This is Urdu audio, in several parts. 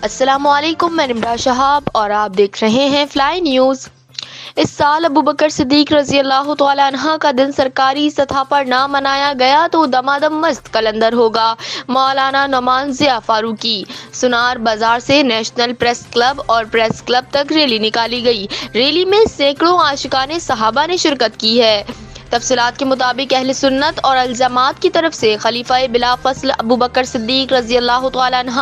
السلام علیکم، میں نمرا شہاب اور آپ دیکھ رہے ہیں فلائی نیوز۔ اس سال ابوبکر صدیق رضی اللہ تعالیٰ عنہ کا دن سرکاری سطح پر نہ منایا گیا تو دمادم مست کلندر ہوگا۔ مولانا نعمان ضیاء فاروقی۔ سنار بازار سے نیشنل پریس کلب اور پریس کلب تک ریلی نکالی گئی۔ ریلی میں سینکڑوں عاشقان صحابہ نے شرکت کی ہے۔ تفصیلات کے مطابق اہل سنت اور الجماعت کی طرف سے خلیفہ بلا فصل ابوبکر صدیق رضی اللہ تعالیٰ عنہ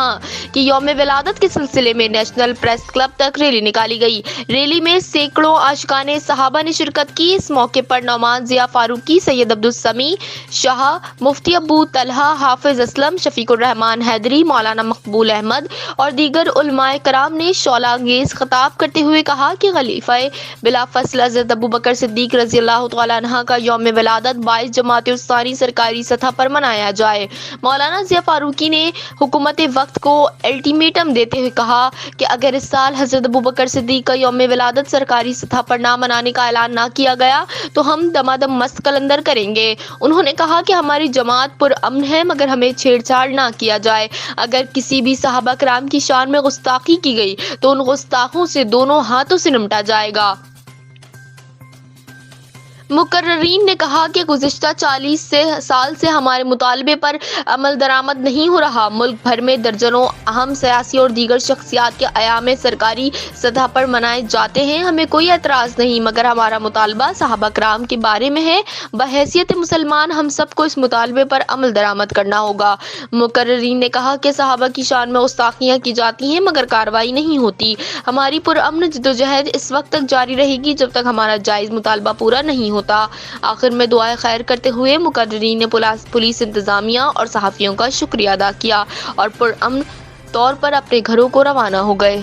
کی یوم ولادت کے سلسلے میں نیشنل پریس کلب تک ریلی نکالی گئی۔ ریلی میں سینکڑوں عاشقان صحابہ نے شرکت کی۔ اس موقع پر نعمان ضیاء فاروقی، سید عبدالسمیع شاہ، مفتی ابو طلحہ، حافظ اسلم، شفیق الرحمان حیدری، مولانا مقبول احمد اور دیگر علماء کرام نے شعلہ انگیز خطاب کرتے ہوئے کہا کہ خلیفہ بلا فصل حضرت ابوبکر صدیق رضی اللہ تعالیٰ عنہ کا یوم ولادت 22 جمادی الثانی سرکاری سطح پر منایا جائے۔ مولانا ضیاء فاروقی نے حکومت وقت کو الٹیمیٹم دیتے ہوئے کہا کہ اگر اس سال حضرت ابوبکر صدیق کا یوم ولادت سرکاری سطح پر نہ منانے کا اعلان نہ کیا گیا تو ہم دمادم مست کلندر کریں گے۔ انہوں نے کہا کہ ہماری جماعت پرامن ہے مگر ہمیں چھیڑ چھاڑ نہ کیا جائے۔ اگر کسی بھی صحابہ کرام کی شان میں گستاخی کی گئی تو ان گستاخوں سے دونوں ہاتھوں سے نمٹا جائے گا۔ مقررین نے کہا کہ گزشتہ 40 سال سے ہمارے مطالبے پر عمل درآمد نہیں ہو رہا۔ ملک بھر میں درجنوں اہم سیاسی اور دیگر شخصیات کے ایام سرکاری سطح پر منائے جاتے ہیں۔ ہمیں کوئی اعتراض نہیں مگر ہمارا مطالبہ صحابہ کرام کے بارے میں ہے۔ بحیثیت مسلمان ہم سب کو اس مطالبے پر عمل درآمد کرنا ہوگا۔ مقررین نے کہا کہ صحابہ کی شان میں گستاخیاں کی جاتی ہیں مگر کارروائی نہیں ہوتی۔ ہماری پرامن جدوجہد اس وقت تک جاری رہے گی جب تک ہمارا جائز مطالبہ پورا نہیں ہوتا۔ آخر میں دعائے خیر کرتے ہوئے مقررین نے پولیس انتظامیہ اور صحافیوں کا شکریہ ادا کیا اور پرامن طور پر اپنے گھروں کو روانہ ہو گئے۔